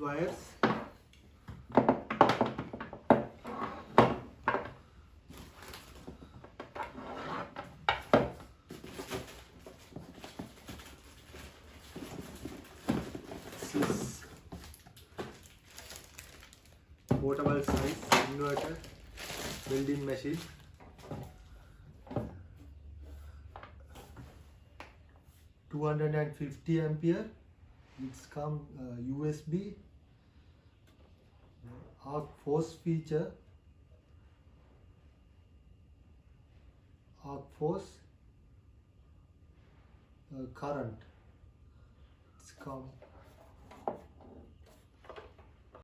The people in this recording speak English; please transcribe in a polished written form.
wires. This is portable size inverter welding machine. $250 It's come USB arc force feature, arc force current. It's come